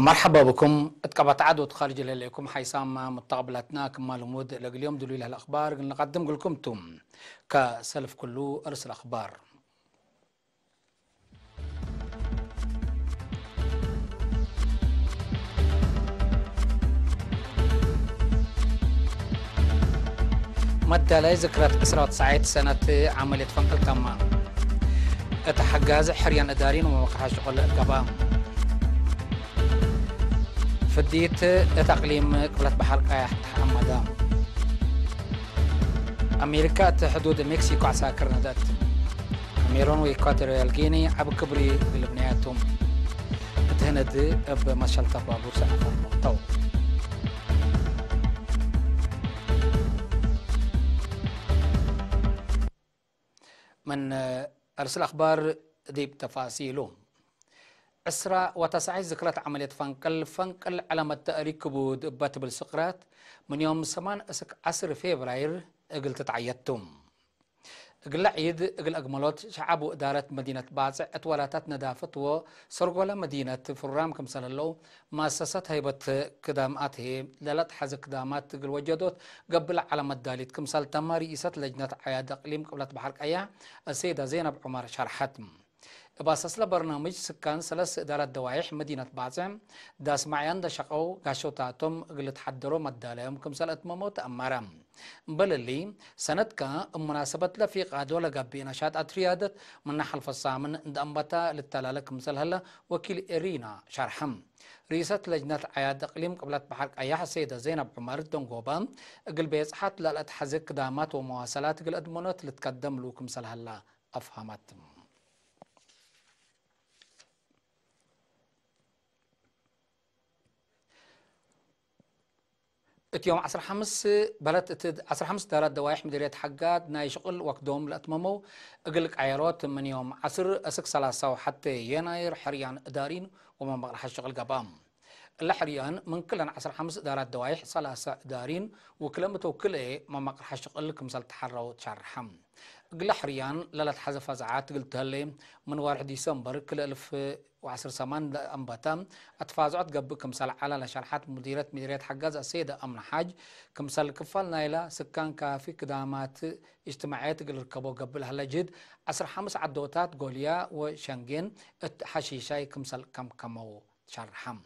مرحبا بكم. اتقبت عدد خارج لكم حيسام متقبلاتنا كما لمود اليوم دليل الاخبار نقدم لكم توم كسلف كله ارسل اخبار. مدى لا ذكرى 19 سنة عملية فنقل تم اتحجاز حريان ادارين وموقع شغل القبام فديت تقليم قبلة بحر قايح محمد أمريكا حدود مكسيكو عساكر ندات كاميرون وإكواتوريال غيني عب كبري بلبنياتهم تهند بمشلطة بابور سعفر مقطو من أرسل أخبار دي بتفاصيله أسرع وتسعي ذكرت عملية فنقل على مدى كبود بات بالسقرات من يوم 10 فبراير قلت تعيدتم قل عيد قل أجملات شعب إدارة مدينة باعث أتولاتات ندافت وسرقولا مدينة فرام كمثال الله مؤسسات هيبة كداماته لالت حز كدامات قل وجدوت قبل على مداليت كمثال تم رئيسة لجنة عياد إقليم قبلت بحر أيا السيدة زينب عمر شرحتم باساس برنامج سكان سلس إدارة دوايح مدينة باعزم داس معيان دا شقو قاشوتاتهم قلت حدروا مدالهم كمثال اتمموت أمارم بل اللي سندك مناسبة لفي قادو لقبي نشاط أتريادت من نحل فالصامن دأنبتا للتلالة كمثال هلا وكيل إرينا شرحم رئيسة لجنة عياد إقليم قبلت بحر أياح السيدة زينب عمر دونغوبا قل بيصحات لالت حزك دامات ومواصلات قل أدمونات لتقدم له كمثال هلا أفهمت يوم 15 بلد 15 دارات دوايح مديرية حقات ناي شغل وقدوم لأتممو أقلك عيارات من يوم 10 أسك 3 حتى يناير حريان إدارين وما مقرح الشغل قبام الحريان من كل 15 دارات دوايح 3 إدارين وكلمته كل ما مقرح الشغل كمثال تحروا تشرحم قل حريان للا تحذف فزعات قلت هلي من 1 ديسمبر كل 1010 سمان أنباتام أتفازعت قبل كمثال على لشرحات مديرية حجاز السيدة أمن حاج كمثال كفال نايلة سكان كافي كدامات اجتماعات قل ركبوا قبل هلا جد 15 عدوتات قوليا وشنجين حشيشاي كمثال كم كمو شرحم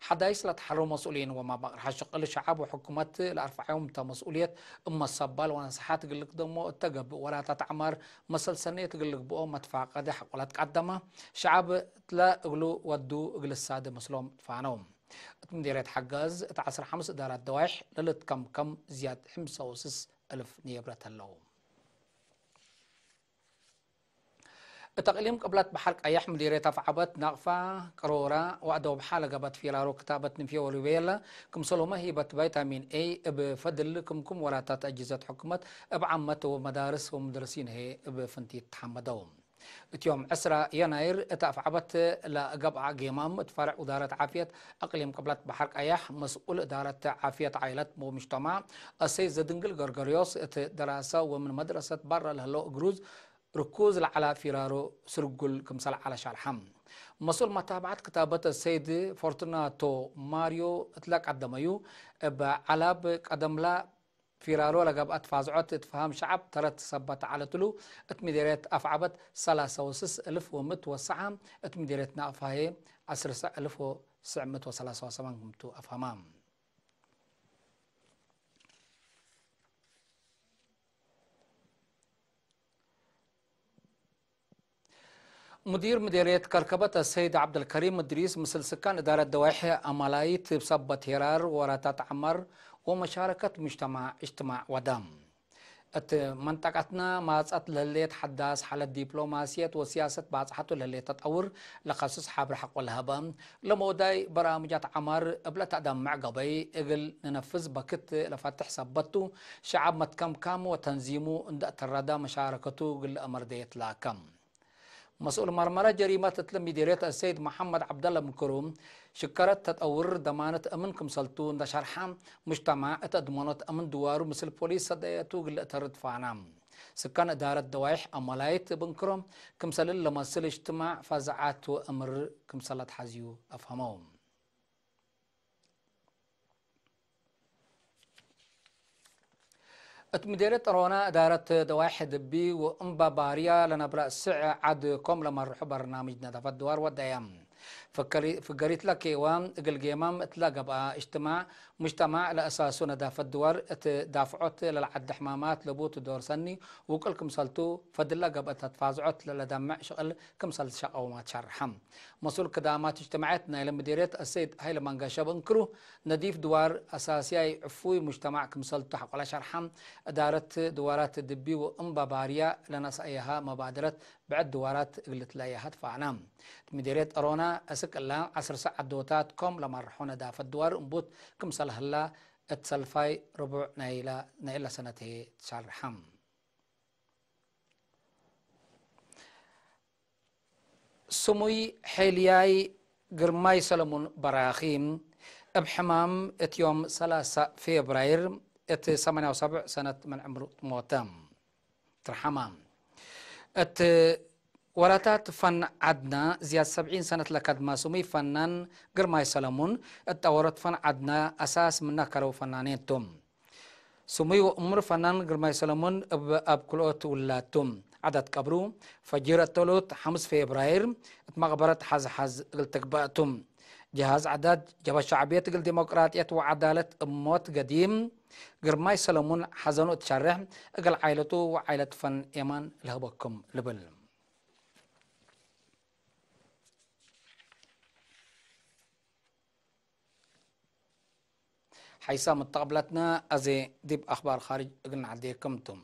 حدا يسلا تحرر مسؤولين وما بقى شغل الشعب وحكومة الأرفعهم مسؤولية أما الصبال ونصحات قل لك دمو التقب ولا تتعمر مثل سنة تقول لك بقوم مدفع قدح ولا تقدمه شعب تلا قلو ودو قل السادة مسلوم فانوم مديرية حجاز 15 دارات دوايح للت كم زياد 5,000 نيبرة اللوم التقليم قبلت بحرك أيح مديرية تفعبت نغفة قرورة وأدو بحالة قبت في لارو كتابة نفيا وريويلا كم سلومة هي فيتامين A بفضل كم وراتات أجهزة حكومة بعمة ومدارس ومدرسين هي بفنتي تحمدوم يوم 10 يناير تفعبت لقبع جيمام تفرع إدارة عافية أقليم قبلت بحرك أيح مسؤول إدارة عافية عائلات ومجتمع السيد زدنجل غرغريوس دراسة ومن مدرسة برا الهلو جروز ركوز على فرارو سرقل كمثال على شرحم مسؤول متابعة كتابة السيد فورتناتو ماريو اطلق عدميو بعلاب قدم لا فرارو لقب أتفازعات تفهم شعب ترت سبت على تلو اتمديريت أفعبت 3,100 اتمديريت نافهي 10,973 أفهمام مدير مديرية كركبة السيد عبد الكريم إدريس مثل سكان إدارة دواحي أملايت بسبة هرار وراتات عمر ومشاركة اجتماع ودم منطقتنا مازت لليت حداث حالة دبلوماسية وسياسة بعضحته لليت تطور لخصص حابر حق والهبام لموداي برامجات عمر قبل تقدم مع قبي اقل ننفذ بكت لفتح سبته شعب متكم كام وتنظيمه اندأ تردا مشاركته قل أمر ديت لاكم مسؤول مرمرة جريمة تتلم مديرية السيد محمد عبد الله بن كروم شكرت تطور ضمانة أمن كمسلتون دا شرحام مجتمع تضمانات أمن دوارو مثل بوليس صديتو قل ترد فعنام سكان إدارة دوايح أملايت بن كروم كمسل لما سل اجتماع فزعات وأمر كمسلت حزيو أفهمهم اتمديرت رونا دارت دواحد بي وانبا باريا لنبرا السع عدكم لما نروح برنامجنا دفت دوار ودايام فكريت لك وام الجيمام اتلاقى بقى مجتمع لأساسنا دافع الدوار دافعت للعد حمامات لبوت دور سني وكلكم سلتو فدلا قبل تتفازعت للدمع شغل كم سلت شقة وما تشرحم مسؤول كدامات اجتماعاتنا لما ديريت السيد هاي لما نقاشب انكرو نديف دوار أساسي عفوي مجتمع كم سلتو حق ولا شرحم دارت دوارات الدبي وانبا باريا لناس ايها مبادرة بعد دوارات قلت لا يهد فعنام مديريت ارونا اسك الله 10 ساعة دوتات كوم لما رحونا داف الدوار انبوت كم صلح الله اتسلفاي ربع نايلا سنته تشرحم سموي حيلياي قرماي سلمون براخيم بحمام اتيوم 3 فبراير ات 78 سنة من عمر موتام ترحمام ات وراتات فن عدنا زياد 70 سنة لكد ما سمي فنان قرماي سلمون اتورت فن عدنا أساس من نكرو فنانين توم سمي وأمر فنان قرماي سلمون أبكلوت ولاتهم عدد كبرو فجيرة تولوت 5 فبراير مقبرة حز قلتك بقتم جهاز عدد جبا شعبية قل ديمقراطية وعدالة موت قديم قرماي سلمون حزنو تشرح قل عائلته وعائلة فن إيمان لهبكم لبل حيث متقبلتنا أزي ديب أخبار خارج قلنا عليكمتم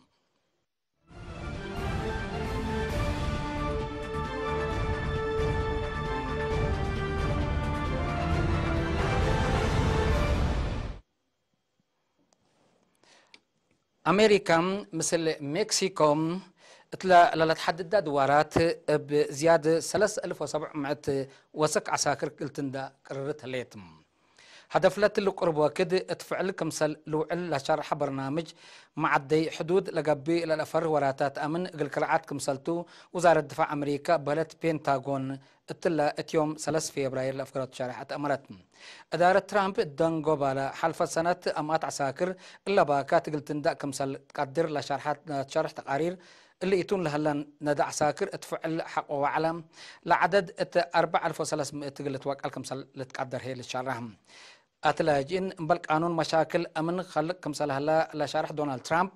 أمريكا مثل مكسيكو لا تحدد دوارات بزيادة 3700 وسك عساكر قلتندا قررتها ليتم هدفلت اللي قربوا كده اتفعل كمسل لوعل لشرح برنامج معدي حدود لقبي إلى الأفر وراتات أمن قل كرعات كمسلتو وزارة الدفاع أمريكا بلد بينتاغون اتلا اتيوم 3 فبراير لأفكارات شارحة أمرت إدارة ترامب الدنقو بالا حلفة سنة أمات عساكر إلا باكات قلت نداء كمسل تقدر لشرحات شرح تقارير اللي يتون لهلا ندى عساكر اتفعل حق وعلم لعدد 4300 قلت واقع كمسل لتقدر هي للشرحهم أتلاجين بل قانون مشاكل أمن خلق كمسال هلا لشارح دونالد ترامب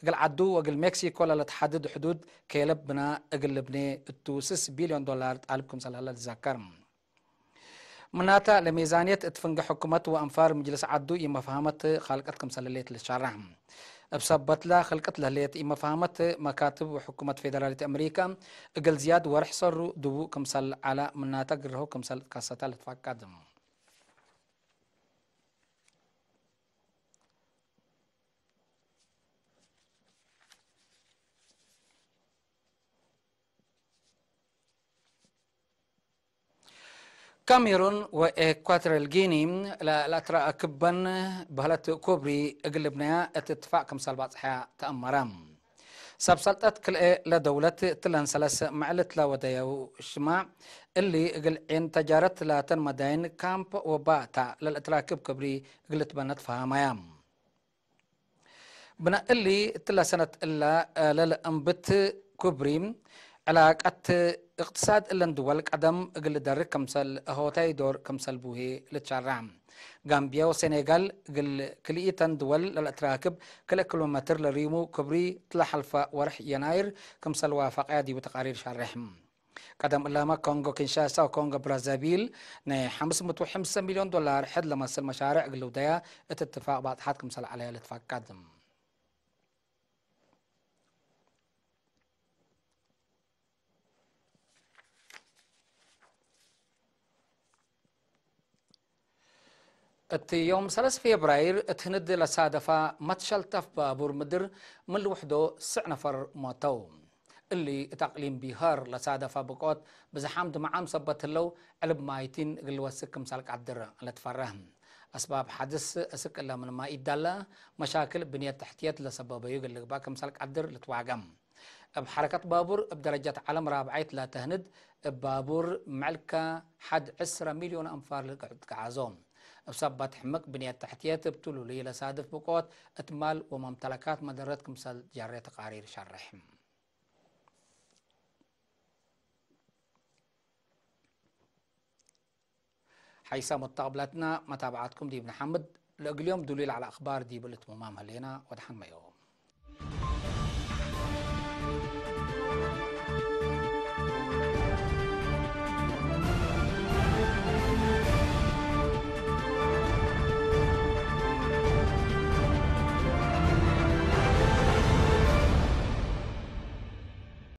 قل عدو وقل مكسيكو لا تحدد حدود كيلب بنا قل بني $6 بليون طالب كمسال هلا تذكر مناتا لميزانية اتفنق حكومة وأنفار مجلس عدو إما فهمت خلقت كمسال الليت للشارح بسبت لا خلقت لهليت إما فهمت مكاتب وحكومة فيدرالية أمريكا قل زياد ورح صر دبو كمسال على مناتا قرهو كمسال كاستا لتفقدم كاميرون وإكواتوريال غيني لا ترى كبن بهلت كوبري قلبنا اتفاق كمسال باصحة تأمرام سبسلطت كل لدولة تلان سلس معلت لا ودايو الشماع اللي قل إن تجارت لا تنمدين كامب وباتا للاتراكب كبري قلت بنت فهمايام بنا اللي تلا سنة إلا للأنبت كوبريم علاقة اقتصاد إلن دول قدم قل دار كمسل هوتاي دور كمسل بوهي لتشارعم غامبيا وسنغال قل كليتان دول للأتراكب كل كيلومتر لريمو كبري تلا حلفة ورح يناير كمسل وافق عادي وتقارير شارحم قدم إلاما كونغو كينشاسا وكونغو برازافيل نا 505 مليون دولار حد لما سل مشاريع قلو دايا اتفاق بعد حد كمسل عليها الاتفاق قدم يوم 3 فبراير اتهند لصادفة متشلتف بابور مدر من الوحدة 9 نفر موتو اللي تقليم بيهار لصادفة بقوت بزحام دمعام صبت اللو علب مايتين قلوا السكم سالك عدر على تفرهم أسباب حدث أسك إلا من ما إدالا مشاكل بنية تحتيات لسبب يقول لك باكم سالك عدر لتواقم بحركة بابور بدرجة علم رابعيت لا تهند بابور ملكة حد 10 مليون أنفار لقعد كعازوم بسبب حمق بنية تحتيات بتولو ليلة صادف بقوت اتمال وممتلكات مدرات كمثال جارية تقارير شرحم حيث متقبلتنا متابعتكم دي ابن حمد اليوم دليل على أخبار دي بلت ممام هلينا ودحن ميو